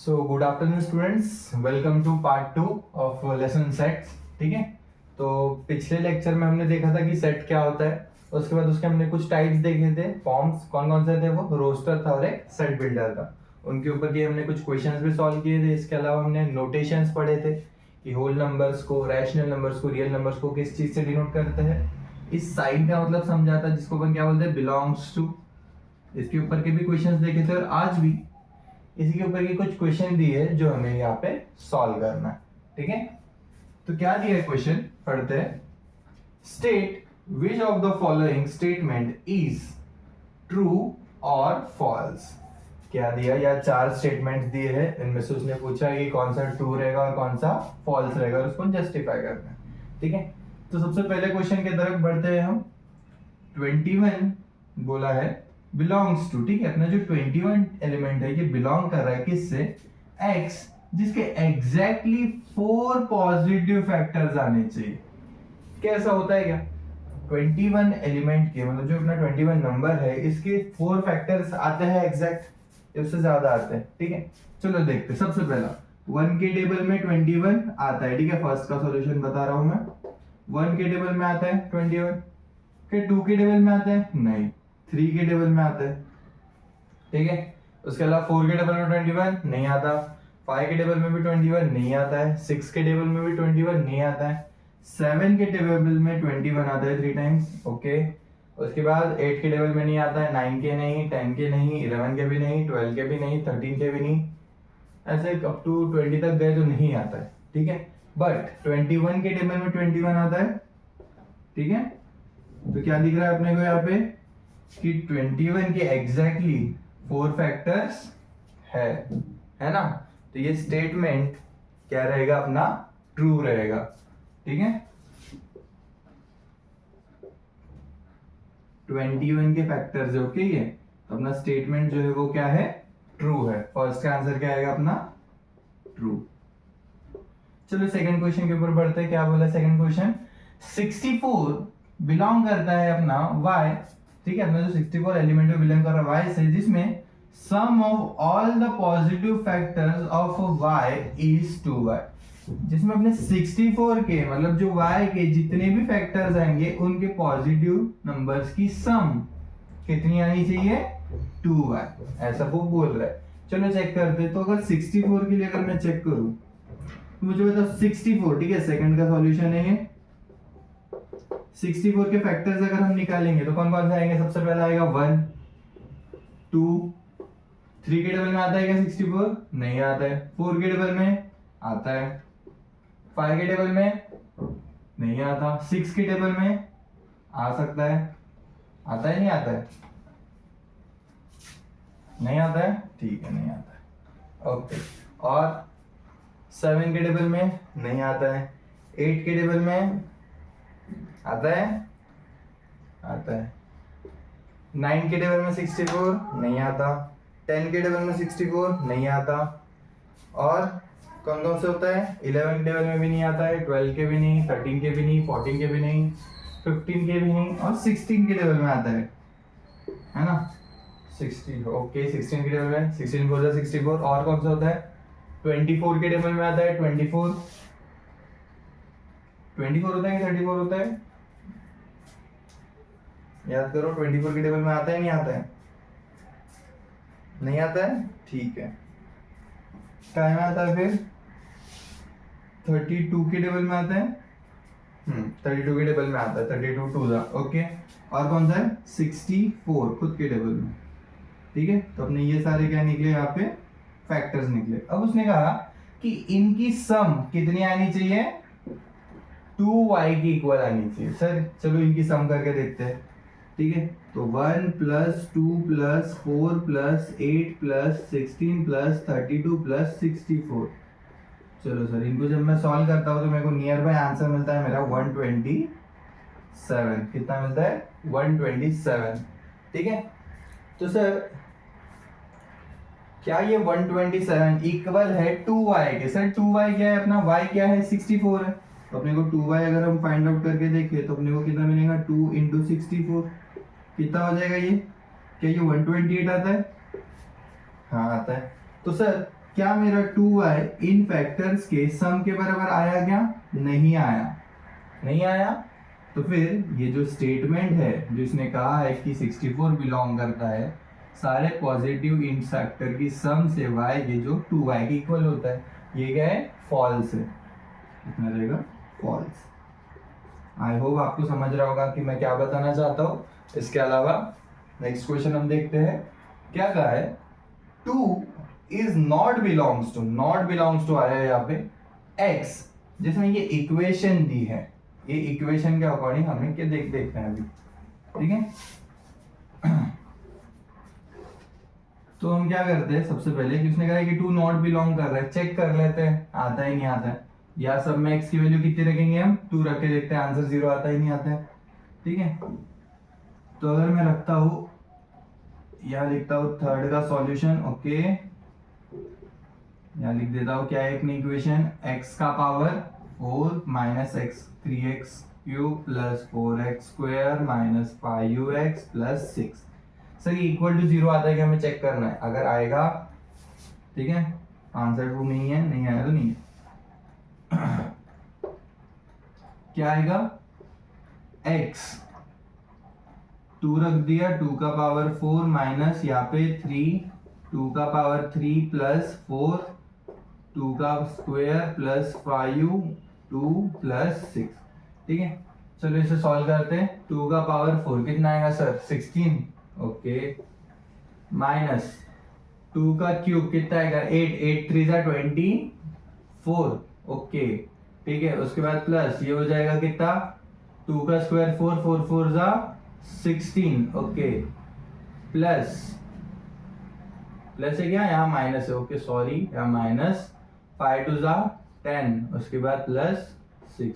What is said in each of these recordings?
So good afternoon students, welcome to part 2 of lesson sets. ठीक है, तो पिछले लेक्चर में हमने देखा था कि सेट क्या होता है। उसके बाद उसके हमने कुछ टाइप्स देखे थे, फॉर्म्स कौन कौन से थे, वो रोस्टर था और एक सेट बिल्डर था। उनके ऊपर के हमने कुछ क्वेश्चंस भी सॉल्व किए थे। इसके अलावा हमने नोटेशंस पढ़े थे कि होल नंबर्स को, रैशनल नंबर्स को, रियल नंबर्स को किस चीज से डिनोट करते हैं। इस साइन का मतलब समझा था, जिसको अपन क्या बोलते हैं, बिलोंग्स टू। इसके ऊपर के भी क्वेश्चंस देखे थे और आज भी इसी के ऊपर के कुछ क्वेश्चन दिए हैं जो हमें यहाँ पे सॉल्व करना है। ठीक है, तो क्या दिया है क्वेश्चन, पढ़ते हैं। State which of the following statement is true और फॉल्स। क्या दिया, या चार स्टेटमेंट्स दिए हैं, इनमें से उसने पूछा कि कौन सा ट्रू रहेगा और कौन सा फॉल्स रहेगा और उसको जस्टिफाई करना है। ठीक है, तो सबसे पहले क्वेश्चन की तरफ बढ़ते हैं हम। 21 बोला है बिलोंग्स टू। ठीक है, अपना जो 21 एलिमेंट है ये बिलोंग कर रहा है किससे, x, जिसके एग्जैक्टली 4 पॉजिटिव फैक्टर्स आने चाहिए। कैसा होता है क्या, 21 एलिमेंट के मतलब जो अपना 21 नंबर है इसके 4 फैक्टर्स आते हैं एग्जैक्ट, उससे ज्यादा आते हैं। ठीक है, चलो देखते हैं। सबसे पहला 1 के टेबल में 21 आता है। ठीक है, फर्स्ट का सॉल्यूशन बता रहा हूं मैं। 1 के टेबल में आता है 21, के 2 के टेबल में आता है नहीं, 3 के टेबल में आता है। ठीक है, उसके अलावा 4 के टेबल में 21 नहीं आता, 5 के टेबल में भी 21 नहीं आता है, 6 के टेबल में भी 21 नहीं आता है, 7 के टेबल में 21 आता है 3 टाइम्स। ओके, उसके बाद 8 के टेबल में नहीं आता है, 9 के नहीं, 10 के नहीं, 11 के भी नहीं, 12 के भी नहीं, 13 के भी नहीं, ऐसे अप टू 20 तक गए तो नहीं आता है। ठीक है, बट 21 के टेबल में 21 आता है। ठीक है, तो क्या दिख रहा है अपने को यहाँ पे कि 21 के एग्जैक्टली 4 फैक्टर्स है ना। तो ये स्टेटमेंट क्या रहेगा, अपना ट्रू रहेगा। ठीक है, 21 के फैक्टर्स है। ओके, ये तो अपना स्टेटमेंट जो है वो क्या है, ट्रू है। फर्स्ट का आंसर क्या आएगा अपना, ट्रू। चलो सेकंड क्वेश्चन के ऊपर बढ़ते हैं। क्या बोला सेकंड क्वेश्चन, 64 बिलोंग करता है अपना y। ठीक है, अपना जो 64 एलिमेंट में बिलोंग कर रहा है y से, जिसमें sum of all the positive factors of y is 2y। जिसमें अपने 64 के मतलब जो y के जितने भी फैक्टर्स आएंगे उनके पॉजिटिव नंबर्स की सम कितनी आनी चाहिए, 2y, ऐसा वो बोल रहा है। चलो चेक करते। तो अगर 64 के लिए अगर मैं चेक करूं तो मुझे बताओ 64। ठीक है, सेकंड का सॉल्यूशन है ये। 64 के फैक्टर्स अगर हम निकालेंगे तो कौन कौन से आएंगे, सबसे पहला आएगा 1, 2, 3 के टेबल में आता है क्या 64, नहीं आता है। 4 के टेबल में आता है, 5 के टेबल में नहीं आता, 6 के टेबल में आ सकता है, आता है नहीं आता है, नहीं आता है। ठीक है, नहीं आता है। ओके, और 7 के टेबल में नहीं आता है, 8 के टेबल में आता है, आता है। 9 के टेबल में 64 नहीं आता, 10 के टेबल में 64 नहीं आता, और कौन कौन से होता है, 11 के टेबल में भी नहीं आता है, 12 के भी नहीं, 13 के भी नहीं, 14 के भी नहीं, 15 के भी नहीं, और 16 के टेबल में आता है ना। 16, ओके, 16 के टेबल में 16 4 64। और कौन सा होता है, 24 के टेबल में आता है, 24 होता है कि 34 होता है, याद करो। 24 के टेबल में आता है नहीं आता है, नहीं आता है। ठीक है, क्या में आता है फिर, 32 के टेबल में आता है। 32 के टेबल में आता है, 32 टू द। ओके, और कौन सा है, 64 खुद के टेबल में। ठीक है, तो अपने ये सारे क्या निकले यहाँ पे, फैक्टर्स निकले। अब उसने कहा कि इनकी सम कितनी आनी चाहिए, 2y की इक्वल आनी चाहिए। सर चलो इनकी सम करके देखते हैं। ठीक है, तो 1 + 2 + 4 + 8 + 16 + 32 + 64। चलो सर, इनको जब मैं सॉल्व करता हूँ तो मेरे को नियर बाय आंसर मिलता है मेरा 127। कितना मिलता है, 127। ठीक है, तो सर क्या ये 127 इक्वल है 2y के। सर 2y क्या है अपना, y क्या है, 64 है। तो अपने को 2y अगर हम फाइंड आउट करके देखें तो अपने को कितना मिलेगा, 2 × 64 कितना हो जाएगा ये, क्या ये 128 आता है, हाँ आता है। तो सर क्या मेरा 2y इन फैक्टर्स के सम के बराबर आया क्या? नहीं आया, नहीं आया। तो फिर ये जो स्टेटमेंट है जो इसने कहा है कि 64 बिलोंग करता है सारे पॉजिटिव इन फैक्टर की सम से y ये जो 2y के इक्वल होता है, ये क्या है? फॉल्स है। कितना रहेगा? फॉल्स। आई होप आपको समझ रहा होगा कि मैं क्या बताना चाहता हूँ। इसके अलावा नेक्स्ट क्वेश्चन हम देखते हैं। क्या कहा है? 2 इज नॉट बिलोंग्स टू आया है यहाँ पे x, जिसमें ये इक्वेशन दी है। ये इक्वेशन के अकॉर्डिंग हमें क्या देखते हैं अभी, ठीक है। तो हम क्या करते हैं, सबसे पहले कि उसने कहा है कि 2 नॉट बिलोंग कर रहा है, चेक कर लेते हैं आता है नहीं आता है। या सब में x की वैल्यू कितनी रखेंगे हम? 2 रख के देखते हैं आंसर 0 आता ही नहीं आता है, ठीक है। तो अगर मैं रखता हूं, यहाँ लिखता हूं थर्ड का सॉल्यूशन, ओके। यहाँ लिख देता हूं क्या है अपनी इक्वेशन, x का power 4 minus x 3x cube plus 4x square minus 5x plus 6। Sir ये इक्वल टू 0 आता है कि हमें चेक करना है। अगर आएगा ठीक है, आंसर ट्रू नहीं है, नहीं आया तो नहीं है। क्या आएगा? x 2 रख दिया, 2 का पावर 4 माइनस यहाँ पे 3, 2 का पावर 3 प्लस 4, 2 का स्क्वायर प्लस 5, 2 प्लस 6, ठीक है। चलो इसे सॉल्व करते हैं। 2 का पावर 4 कितना आएगा सर? 16, ओके। माइनस 2 का क्यूब कितना आएगा? 8, 8 3 जा 24, ओके, ठीक है। उसके बाद प्लस ये हो जाएगा कितना? 2 का स्क्वायर 4, 4 4 जा 16, ओके। प्लस है क्या? यहाँ माइनस है, ओके सॉरी, यहाँ माइनस 5 2 जा 10, उसके बाद प्लस 6।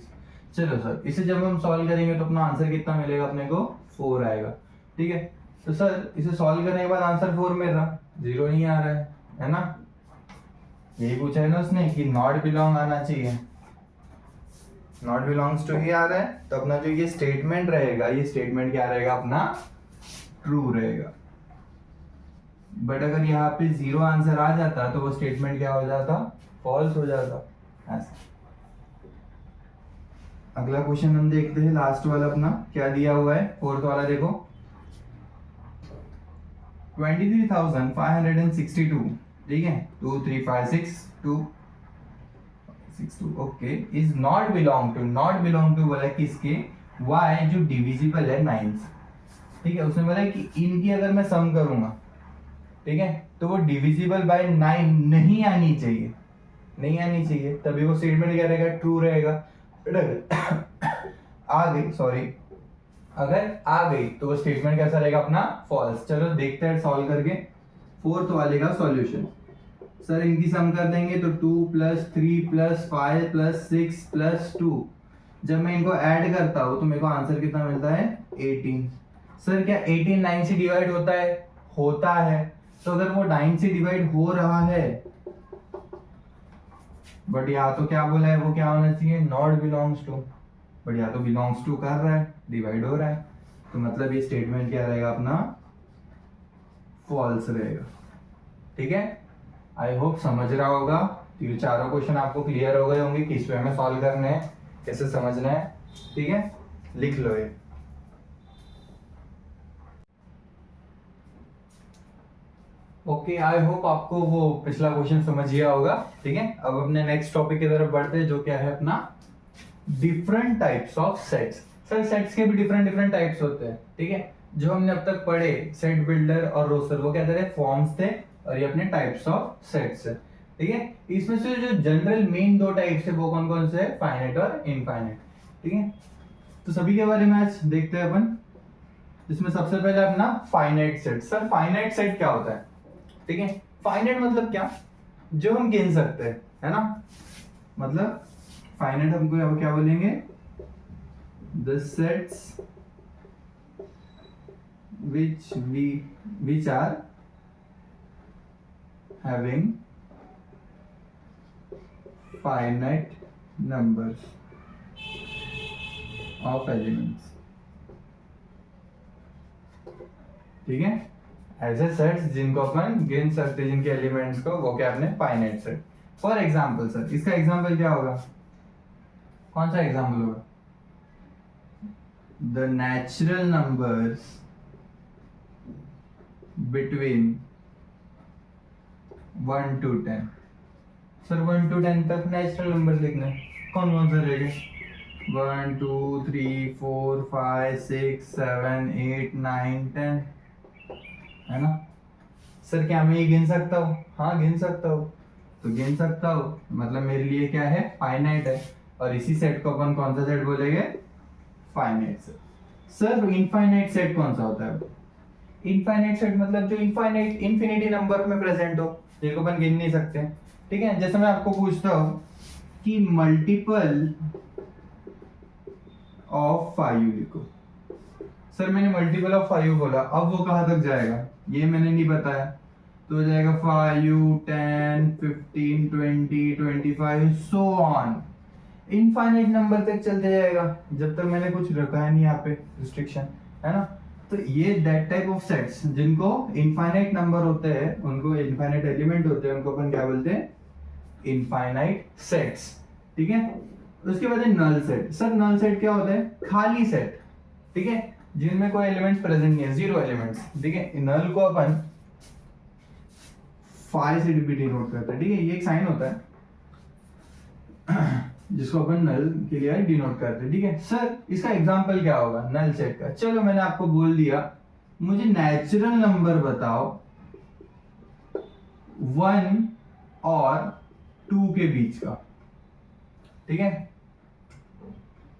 चलो सर इसे जब हम सॉल्व करेंगे तो अपना आंसर कितना मिलेगा अपने को? 4 आएगा, ठीक है। तो सर इसे सॉल्व करने के बाद आंसर 4 मिल रहा, 0 नहीं आ रहा है ना। यही पूछा है ना उसने कि नॉट बिलोंग आना चाहिए, नॉट बिलोंग्स टू ही आ रहा है। तो अपना जो ये स्टेटमेंट रहेगा, ये स्टेटमेंट क्या रहेगा अपना? ट्रू रहेगा। बट अगर यहाँ पे 0 आंसर आ जाता तो वो स्टेटमेंट क्या हो जाता? फॉल्स हो जाता, ऐसा। अगला क्वेश्चन हम देखते हैं, लास्ट वाला अपना क्या दिया हुआ है, फोर्थ वाला देखो। 23,562, ठीक है, 2 3 5 6 2 6 2, okay. Is not belong to बोला किसके? y जो डिविजिबल है 9 से, ठीक है। उसने बोला कि इनकी अगर मैं सम करूंगा, ठीक है, तो वो डिविजिबल बाय 9 नहीं आनी चाहिए, नहीं आनी चाहिए, तभी वो स्टेटमेंट क्या रहेगा? ट्रू रहेगा। आ गई, सॉरी, अगर आ गई तो वो स्टेटमेंट कैसा रहेगा अपना? फॉल्स। चलो देखते हैं सॉल्व करके फोर्थ वाले का सॉल्यूशन। सर इनकी सम कर देंगे तो 2 प्लस 3 प्लस 5 प्लस 6 प्लस 2, जब मैं इनको ऐड करता हूं तो मेरे को आंसर कितना मिलता है? 18। सर क्या 18 9 से डिवाइड होता है? होता है। तो अगर वो 9 से डिवाइड हो रहा है, बट यहाँ तो क्या बोला है, वो क्या होना चाहिए? Not belongs to. बट यहाँ तो बिलोंग्स टू कर रहा है, डिवाइड हो रहा है, तो मतलब ये स्टेटमेंट क्या रहेगा अपना? फॉल्स रहेगा, ठीक है। आई होप समझ रहा होगा। तो ये चारों क्वेश्चन आपको क्लियर हो गए होंगे किस वे में सॉल्व करने हैं, कैसे समझना है, ठीक है। लिख लो ये। ओके, आई होप आपको वो पिछला क्वेश्चन समझ गया होगा, ठीक है। अब अपने नेक्स्ट टॉपिक की तरफ बढ़ते हैं, जो क्या है अपना different types of sets. Sir sets के भी डिफरेंट टाइप्स होते हैं, ठीक है। जो हमने अब तक पढ़े सेट बिल्डर और रोस्टर, वो क्या थे? फॉर्म्स थे, और ये अपने टाइप्स ऑफ सेट्स है, ठीक है। इसमें से जो जनरल मेन दो टाइप्स है वो कौन कौन से है? फाइनाइट और इनफाइनाइट, ठीक है। तो सभी के बारे में आज देखते हैं अपन। इसमें सबसे पहले अपना finite set. Sir finite set क्या होता है? ठीक है, फाइनाइट मतलब क्या? जो हम गिन सकते हैं, है ना। मतलब फाइनाइट हमको क्या बोलेंगे? The sets which are having finite numbers of elements, ठीक है, ऐसे सेट्स जिनको अपन गिन सकते हैं, जिनके एलिमेंट्स को वो क्या अपने finite set. For example sir, इसका एग्जाम्पल क्या होगा, कौन सा एग्जाम्पल होगा? The natural numbers between 1 to 10। Sir 1 to 10 तक नेचुरल नंबर्स लिखना है, कौन कौन से रहेंगे? 1 2 3 4 5 6 7 8 9 10, है ना? सर क्या मैं ये गिन सकता हूँ? हाँ गिन सकता हूँ। तो गिन सकता हूँ मतलब मेरे लिए क्या है, फाइनाइट है। और इसी सेट को अपन कौन सा सेट बोलेंगे? Finite set. Sir infinite set कौन सा होता है? इनफाइनाइट सेट मतलब जो इनफाइनाइट इन्फिनिटी नंबर में प्रेजेंट हो, जिनको अपन गिन नहीं सकते। ठीक है, जैसे मैं आपको पूछता हूँ कि मल्टीपल ऑफ 5 लिखो। सर मैंने मल्टीपल ऑफ 5 बोला, अब वो कहाँ तक जाएगा ये मैंने नहीं बताया, तो हो जाएगा 5 10 15 20 25 सो ऑन, इनफाइनाइट नंबर तक चलते जाएगा जब तक मैंने कुछ रखा है नहीं यहाँ पे रिस्ट्रिक्शन, है ना? तो ये दैट टाइप ऑफ सेट्स जिनको इनफाइनाइट नंबर होते हैं, उनको इनफाइनाइट एलिमेंट होते हैं, उनको अपन क्या बोलते हैं? Infinite sets. ठीक है, उसके बाद है null set. Sir null set क्या होता है? खाली सेट, ठीक है, जिनमें कोई एलिमेंट्स प्रेजेंट नहीं है, जीरो एलिमेंट्स। ठीक है, नल को अपन फाइ से भी डिनोट करते हैं। ठीक है, ये एक साइन होता है जिसको अपन नल के लिए डिनोट करते हैं। ठीक है सर, इसका एग्जांपल क्या होगा नल सेट का? चलो मैंने आपको बोल दिया, मुझे नेचुरल नंबर बताओ 1 और 2 के बीच का। ठीक है,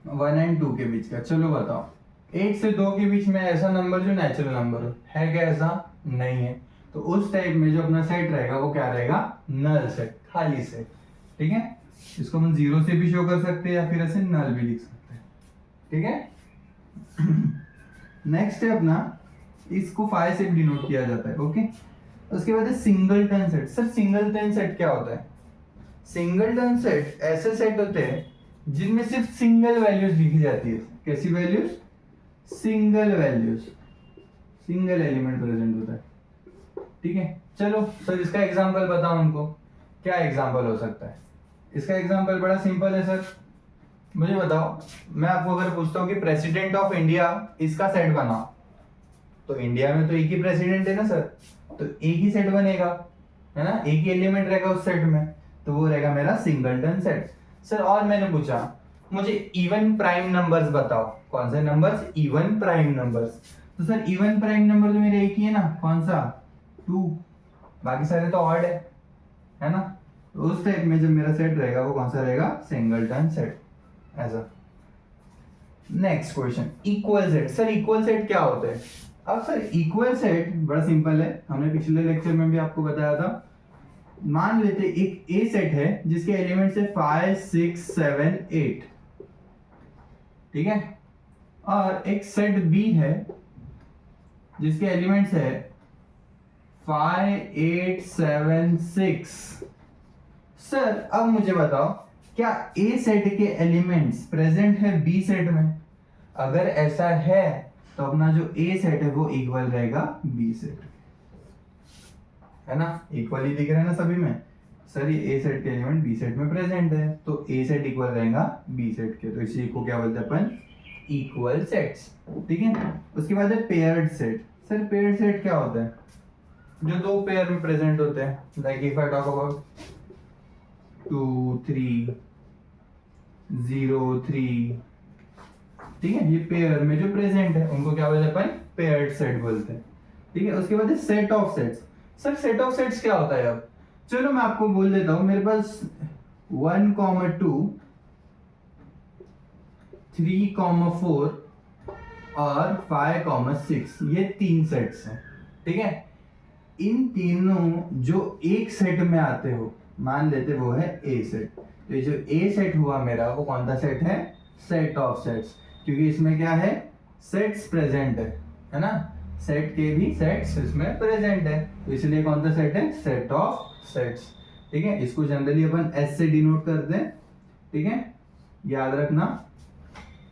1 and 2 के बीच का, चलो बताओ। 1 से 2 के बीच में ऐसा नंबर जो नेचुरल नंबर हो, है क्या? ऐसा नहीं है। तो उस टाइप में जो अपना सेट रहेगा वो क्या रहेगा? नल सेट, खाली सेट। ठीक है, इसको हम 0 से भी शो कर सकते हैं या फिर ऐसे नल भी लिख सकते हैं। ठीक है, नेक्स्ट है अपना, इसको 5 से डिनोट किया जाता है। ओके, उसके बाद है singleton set. Sir singleton set क्या होता है? सिंगलटन सेट ऐसे सेट होते हैं जिनमें सिर्फ सिंगल वैल्यूज लिखी जाती है। कैसी values? Single values, single element present होता है। ठीक है, चलो सर इसका एग्जांपल बताओ उनको, क्या एग्जांपल हो सकता है? इसका एग्जांपल बड़ा सिंपल है सर, मुझे बताओ, मैं आपको अगर पूछता हूँ कि प्रेसिडेंट ऑफ इंडिया इसका सेट बनाओ, तो इंडिया में तो एक ही प्रेसिडेंट है ना सर, तो एक ही सेट बनेगा, है ना? एक ही एलिमेंट रहेगा उस सेट में, तो वो रहेगा मेरा सिंगलटन सेट। सर और मैंने पूछा मुझे इवन प्राइम नंबर्स बताओ। कौन से नंबर्स? Even prime numbers. तो सर इवन प्राइम नंबर तो मेरे एक ही है ना, कौन सा? 2, बाकी सारे तो ऑड है ना? तो उस टाइप में जो मेरा सेट रहेगा वो कौन सा रहेगा? Singleton set. ऐसा। Next question, equal set. Sir equal set क्या होता है? अब सर इक्वल सेट बड़ा सिंपल है, हमने पिछले लेक्चर में भी आपको बताया था। मान लेते एक ए सेट है जिसके एलिमेंट्स है 5 6 7 8, ठीक है, और एक सेट बी है जिसके एलिमेंट्स है 5 8 7 6। सर अब मुझे बताओ, क्या ए सेट के एलिमेंट्स प्रेजेंट है बी सेट में? अगर ऐसा है तो अपना जो ए सेट है वो इक्वल रहेगा बी सेट, है ना? इक्वल ही दिख रहा है ना सभी में। सर ये ए सेट के एलिमेंट बी सेट में प्रेजेंट है, तो ए सेट इक्वल रहेगा बी सेट के, तो इसी को क्या बोलते हैं अपन? Equal sets. ठीक है, उसके बाद है paired set. Sir paired set क्या होता है? जो दो पेयर में प्रेजेंट होते हैं, like if I talk about 2 3 0 3, ठीक है, ये पेयर में जो प्रेजेंट है उनको क्या बोलते हैं अपन? पेयर्ड सेट बोलते हैं। ठीक है, उसके बाद है set of sets. Sir set of sets क्या होता है? अब चलो मैं आपको बोल देता हूं, मेरे पास 1 2 3 4 और 5 6 ये 3 सेट्स हैं। ठीक है, इन तीनों जो एक सेट में आते हो, मान लेते वो है ए सेट, तो ये जो ए सेट हुआ मेरा वो कौन सा सेट है? सेट ऑफ सेट्स, क्योंकि इसमें क्या है? सेट्स प्रेजेंट है ना? सेट के भी सेट्स इसमें प्रेजेंट है, तो इसलिए कौन सा सेट है? Set of sets. ठीक है, इसको जनरली अपन एस से डिनोट करते हैं। ठीक है, याद रखना।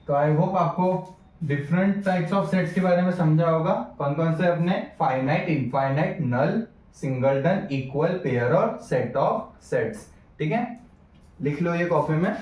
तो आई होप आपको डिफरेंट टाइप्स ऑफ सेट्स के बारे में समझा होगा। कौन कौन से अपने? फाइनाइट, इनफाइनाइट, नल, सिंगलटन, इक्वल, पेयर और सेट ऑफ सेट्स। ठीक है, लिख लो ये कॉपी में।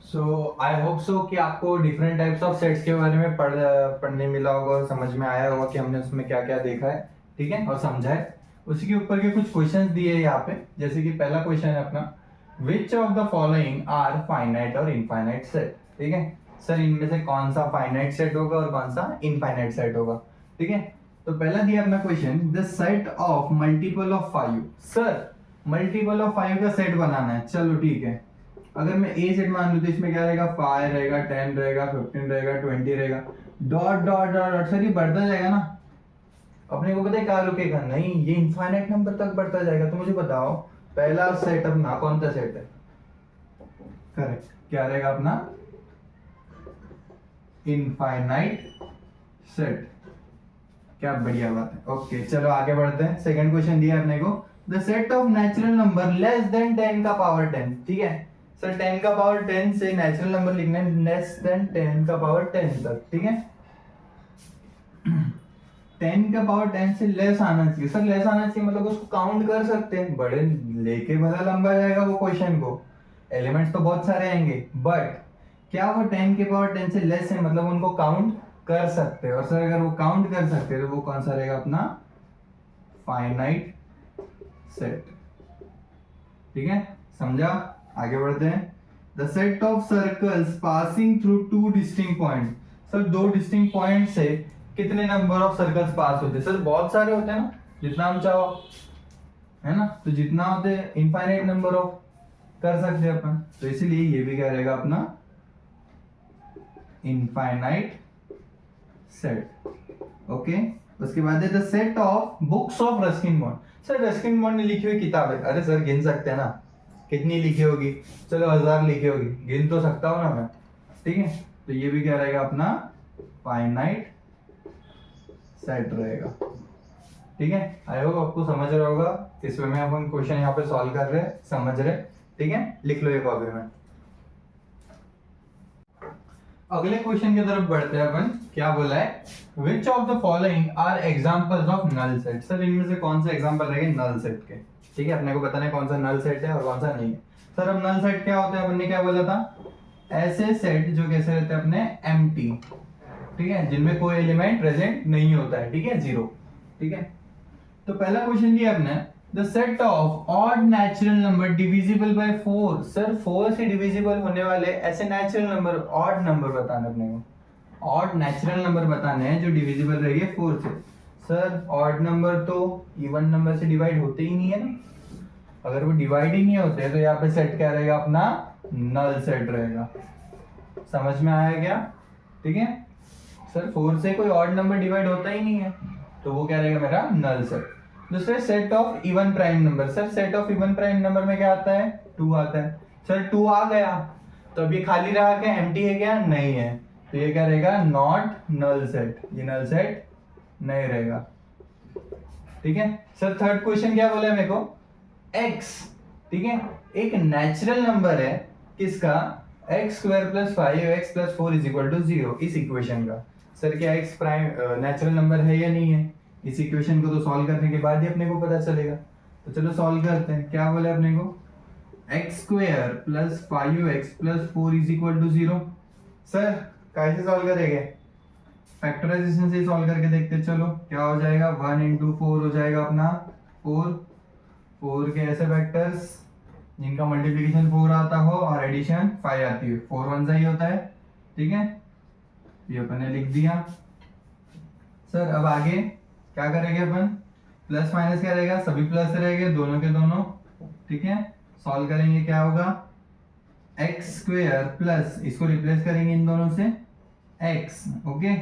सो आई होप सो कि आपको डिफरेंट टाइप्स ऑफ सेट्स के बारे में पढ़ने मिला होगा और समझ में आया होगा कि हमने उसमें क्या क्या देखा है, ठीक है, और समझा है। उसी के ऊपर के कुछ क्वेश्चंस दिए हैं यहाँ पे। जैसे कि पहला क्वेश्चन है अपना, which of the following are finite और इनफाइनाइट सेट। ठीक है सर, इनमें से कौन सा फाइनाइट सेट होगा और कौन सा इनफाइनाइट सेट होगा। ठीक है, तो पहला दिया अपना question, the set of multiple of 5। Sir multiple of 5 का सेट बनाना है। चलो ठीक है, अगर मैं ए सेट मान लूं तो इसमें क्या रहेगा? 5 रहेगा, 10 रहेगा, 15 रहेगा, 20 रहेगा, dot dot dot dot. Sir ये बढ़ता जाएगा ना, अपने को पता है क्या रुकेगा नहीं, ये इनफाइनाइट नंबर तक बढ़ता जाएगा। तो मुझे बताओ पहला सेट अपना कौन सा सेट है? करेक्ट, क्या रहेगा अपना? Infinite set. क्या बढ़िया बात है। ओके चलो आगे बढ़ते हैं। सेकंड क्वेश्चन दिया अपने को, the set of natural number less than 10 का पावर 10। ठीक है सर, 10 का पावर 10 से नेचुरल नंबर लिखना है लेस देन 10 का पावर 10 तक। ठीक है 10 का पावर 10 से लेस आना चाहिए। सर लेस आना चाहिए मतलब उसको काउंट कर सकते हैं, बड़े लेके भला लंबा जाएगा वो क्वेश्चन को, एलिमेंट्स तो बहुत सारे आएंगे, बट क्या वो 10 के पावर 10 से लेस है मतलब उनको काउंट कर सकते हैं। और सर अगर वो काउंट कर सकते हैं तो वो कौन सा रहेगा अपना? Finite set. ठीक है समझा, आगे बढ़ते हैं। The set of circles passing through two distinct point. Sir दो डिस्टिंक्ट पॉइंट से कितने नंबर ऑफ सर्कल्स पास होते हैं? सर बहुत सारे होते हैं ना, जितना हम चाहो, है ना, तो जितना होते हैं इनफाइनाइट नंबर ऑफ कर सकते हैं अपन। तो इसीलिए ये भी क्या रहेगा अपना? Infinite set. ओके, उसके बाद है the set of books of Ruskin bond. Sir Ruskin bond ने लिखी हुई किताबें, अरे सर गिन सकते हैं ना, कितनी लिखी होगी? चलो 1000 लिखी होगी, गिन तो सकता हूं ना मैं। ठीक है, तो ये भी क्या रहेगा अपना? फाइनाइट सेट रहेगा। ठीक है, आई होप आपको समझ रहा होगा। इस वे में अपन क्वेश्चन यहाँ पे सॉल्व कर रहे हैं, समझ रहे। ठीक है, लिख लो ये कॉपी में। अगले क्वेश्चन की तरफ बढ़ते हैं अपन। क्या बोला है? Which of the following are examples of null set. Sir इनमें से कौन से एग्जांपल रहेंगे नल सेट के? ठीक है, अपने को बताना है कौन सा नल सेट है और कौन सा नहीं है। सर अब नल सेट क्या होता है? अपन ने क्या बोला था? ऐसे सेट जो कैसे रहते हैं अपने? एम्प्टी। ठीक है, जिनमें कोई एलिमेंट प्रेजेंट नहीं होता है। ठीक है, जीरो। ठीक है, तो पहला क्वेश्चन दिया अपने, the set of odd natural number divisible by 4। Sir 4 से डिविजिबल होने वाले ऐसे नेचुरल नंबर, ऑड नंबर बताने अपने को। ऑड नेचुरल नंबर बताने हैं जो डिविजिबल रहेंगे 4 से। सर ऑड नंबर तो इवन नंबर से डिवाइड होते ही नहीं है ना, अगर वो डिवाइड ही नहीं होते तो यहाँ पे सेट क्या रहेगा अपना? नल सेट रहेगा। समझ में आया क्या? ठीक है सर, 4 से कोई ऑड नंबर डिवाइड होता ही नहीं है तो वो क्या रहेगा मेरा? Null set. दूसरे set of even prime number. Sir set of even prime number में क्या आता है? 2 आता है। सर 2 आ गया तो अब ये खाली रहा क्या? एम्प्टी है क्या? नहीं है, तो ये क्या रहेगा? नॉट नल सेट, ये नल सेट नहीं रहेगा। ठीक है सर, थर्ड क्वेश्चन क्या बोला है मेरे को? x। ठीक है, एक नेचुरल नंबर है किसका? x square plus 5x plus 4 is equal to 0। इस इक्वेशन का सर क्या x प्राइम नेचुरल नंबर है या नहीं है? इस इक्वेशन को तो सॉल्व करने के बाद ही अपने को पता चलेगा। तो चलो सॉल्व करते हैं। क्या बोले अपने को? x square plus 5x plus 4 is equal to 0। Sir कैसे सॉल्व करेंगे? फैक्टराइजेशन से सॉल्व करके देखते। चलो क्या हो जाएगा? 1 इंटू 4 हो जाएगा अपना 4। 4 के ऐसे वेक्टर्स जिनका मल्टीप्लिकेशन 4 आता हो और एडिशन 5 आती है, 4 1 ही होता है। ठीक है, ये अपन ने लिख दिया। सर अब आगे क्या करेंगे अपन? प्लस माइनस क्या रहेगा? सभी प्लस रहेंगे, दोनों के दोनों। ठीक है, सॉल्व करेंगे क्या होगा? एक्स स्क्वेयर प्लस, इसको रिप्लेस करेंगे इन दोनों से, एक्स। ओके,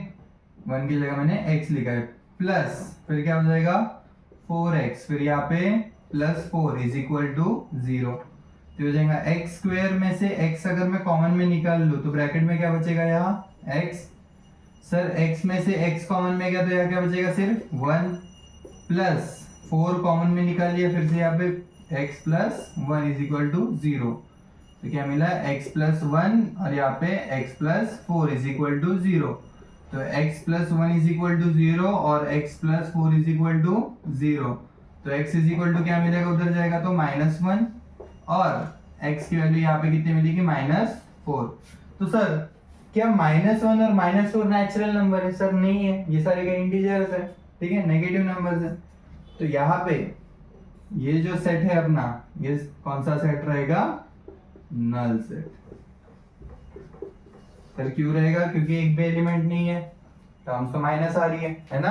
1 की जगह मैंने x लिखा है, प्लस फिर क्या हो जाएगा? 4x, फिर यहाँ पे प्लस 4 इज इक्वल टू 0। तो हो जाएगा एक्स स्क्वेयर में से x अगर मैं कॉमन में निकाल लूँ तो ब्रैकेट में क्या बचेगा? यहाँ x। सर x में से x कॉमन में गया तो यहाँ क्या बचेगा? सिर्फ 1 प्लस 4 कॉमन में निकाल लिया, फिर से यहाँ पे x plus 1 is equal to 0। तो क्या मिला, x+1 और यहाँ पे x+4 इज इक्वल टू 0। तो x+1 इज इक्वल टू 0 और x+4 इज इक्वल टू 0। तो x इज इक्वल टू क्या मिलेगा, उधर जाएगा तो -1 और x की वैल्यू यहाँ पे कितनी मिलेगी, -4। तो सर क्या -1 और -4 नेचुरल नंबर है? सर नहीं है, ये सारे का इंटीजर्स है, ठीक है, नेगेटिव नंबर्स है। तो यहाँ पे ये जो सेट है अपना, ये कौन सा सेट रहेगा, नल सेट। सर क्यों रहेगा, क्योंकि एक भी एलिमेंट नहीं है, टर्म्स तो माइनस आ रही है ना,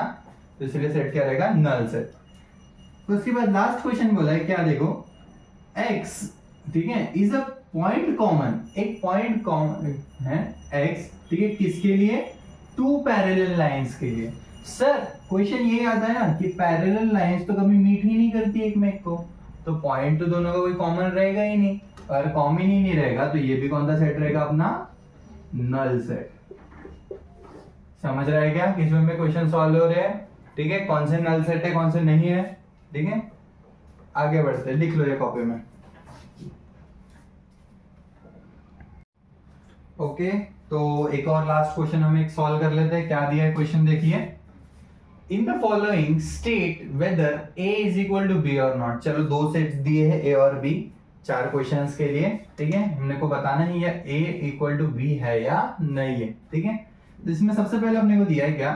तो इसलिए सेट क्या रहेगा, नल सेट। तो उसके बाद लास्ट क्वेश्चन बोला है, क्या देखो, x, ठीक है, इज अ पॉइंट कॉमन, एक पॉइंट कॉमन है x, ठीक है, किसके लिए, टू पैरेलल लाइंस के लिए। सर क्वेश्चन ये आता है ना कि पैरेलल लाइंस तो कभी मीट ही नहीं करती एक में एक को, तो पॉइंट तो दोनों का कोई कॉमन रहेगा ही नहीं, और कॉमन ही नहीं रहेगा तो ये भी कौन सा सेट रहेगा अपना, नल सेट। समझ रहा है क्या किस में क्वेश्चन सॉल्व हो रहे हैं, ठीक है, कौन से नल सेट है कौन से नहीं है, ठीक है। आगे बढ़ते, लिख लो ये कॉपी में। ओके, तो एक और लास्ट क्वेश्चन हम एक सॉल्व कर लेते हैं। क्या दिया है क्वेश्चन, देखिए, in the following state whether a is equal to B और नॉट। चलो दो सेट्स दिए हैं a और b, 4 क्वेश्चंस के लिए, ठीक है, हमने को बताना है या a इक्वल टू b है या नहीं है, ठीक है। तो इसमें सबसे पहले अपने को दिया है क्या,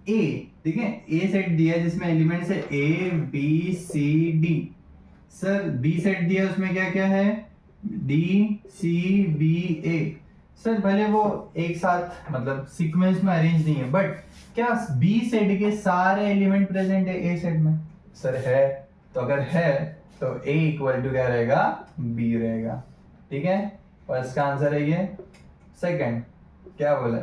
a, ठीक है, a सेट दिया है जिसमें एलिमेंट्स है a b c d। Sir b set दिया है उसमें क्या क्या है, d c b a। Sir भले वो एक साथ मतलब सीक्वेंस में अरेंज नहीं है, बट क्या बी सेट के सारे एलिमेंट प्रेजेंट है ए सेट में? सर है, तो अगर है तो ए इक्वल टू क्या रहेगा, बी रहेगा, ठीक है। फर्स्ट का आंसर है ये। सेकंड क्या बोला,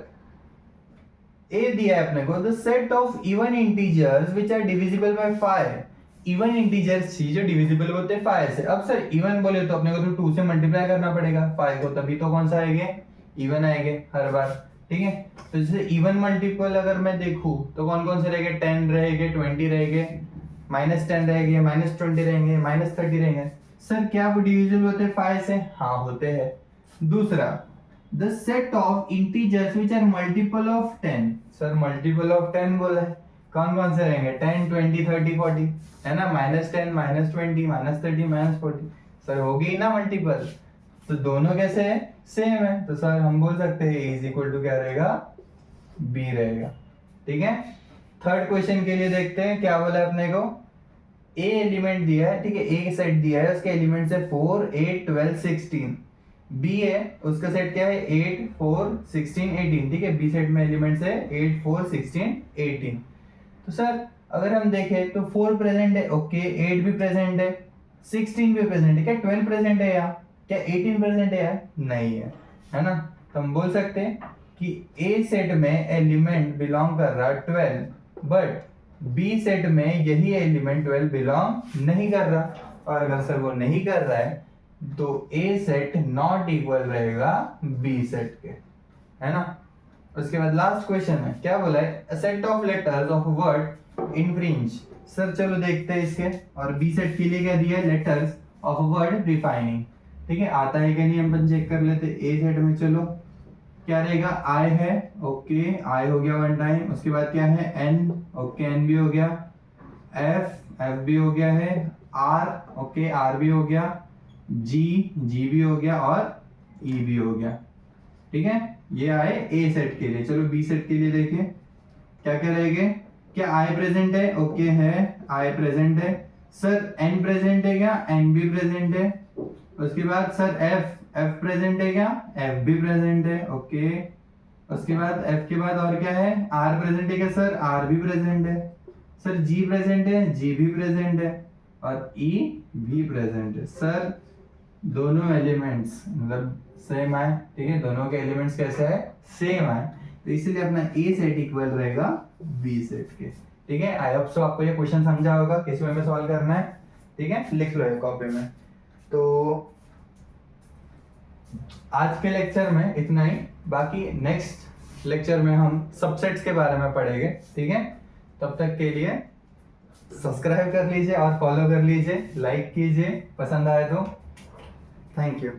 ए दिया है अपने को, the set of even integers which are divisible by 5। Even integers थी जो डिविजिबल होते हैं 5 से। अब सर इवन बोले तो अपने को तो 2 से मल्टीप्लाई करना पड़ेगा 5 को, तभी तो कौन सा आएगा, इवन आएंगे हर बार, ठीक है। तो जैसे इवन मल्टीपल अगर मैं देखूं तो कौन कौन से रहेंगे, 10 रहेंगे, 20 रहेंगे, -10 रहेंगे, -20 रहेंगे, -30 रहेंगे। सर क्या वो डिविजिबल होते हैं 5 से? हाँ होते हैं। दूसरा, the set of integers which are multiple of 10। Sir multiple of 10 बोला है, कौन कौन से रहेंगे, 10 20 30 40, है ना, -10 -20 -30 -40। सर होगी ना मल्टीपल, तो दोनों कैसे है, सेम है, तो सर हम बोल सकते हैं a इज इक्वल टू क्या रहेगा, b रहेगा, ठीक है। थर्ड क्वेश्चन के लिए देखते हैं क्या बोला है अपने को, a एलिमेंट दिया है, ठीक है, a सेट दिया है, उसके एलिमेंट्स है 4 8 12 16। b है, उसका सेट क्या है, 8 4 16 18, ठीक है, b सेट में एलिमेंट्स है 8 4 16 18। तो सर अगर हम देखें तो 4 प्रेजेंट है, ओके, 8 भी प्रेजेंट है, 16 भी प्रेजेंट है, क्या 12 प्रेजेंट है या क्या 18 प्रेजेंट है यार, नहीं है ना। तो हम बोल सकते हैं कि A सेट में एलिमेंट बिलोंग कर रहा है 12, बट B सेट में यही एलिमेंट 12 बिलोंग नहीं कर रहा, और अगर सर वो नहीं कर रहा है तो A सेट नॉट इक्वल रहेगा B सेट के, है ना। उसके बाद लास्ट क्वेश्चन है, क्या बोला है, a set of letters of word in fringe. Sir चलो देखते हैं इसके, और B सेट के लिए क्या दिया है, लेटर्स ऑफ वर्ड डिफाइनिंग, ठीक है, आता है कि नहीं हम चेक कर लेते। ए सेट में चलो क्या रहेगा, आई है, ओके, आई हो गया वन टाइम, उसके बाद क्या है, एन, ओके, एन भी हो गया, एफ, एफ भी हो गया है, आर, ओके, आर भी हो गया, जी, जी भी हो गया, और ई भी हो गया, ठीक है। ये आए ए सेट के लिए। चलो बी सेट के लिए देखिए क्या क्या रहेंगे, क्या आई प्रेजेंट है, ओके है, आई प्रेजेंट है। सर एन प्रेजेंट है क्या, एन भी प्रेजेंट है। उसके बाद सर एफ, एफ प्रेजेंट है क्या, एफ भी प्रेजेंट है, ओके। उसके बाद एफ के बाद और क्या है, आर प्रेजेंट है क्या, सर आर भी प्रेजेंट है। सर जी प्रेजेंट है, जी भी प्रेजेंट है, और ई भी प्रेजेंट है। सर दोनों एलिमेंट्स मतलब सेम आए, ठीक है, दोनों के एलिमेंट्स कैसे है, सेम आए, तो इसीलिए अपना ए सेट इक्वल रहेगा बी सेट के, ठीक है। आई होप सो आपको ये क्वेश्चन समझा होगा, किस वे में सॉल्व करना है, ठीक है, लिख लो कॉपी में। तो आज के लेक्चर में इतना ही, बाकी नेक्स्ट लेक्चर में हम सबसेट्स के बारे में पढ़ेंगे, ठीक है। तब तक के लिए सब्सक्राइब कर लीजिए और फॉलो कर लीजिए, लाइक कीजिए पसंद आए तो। Thank you.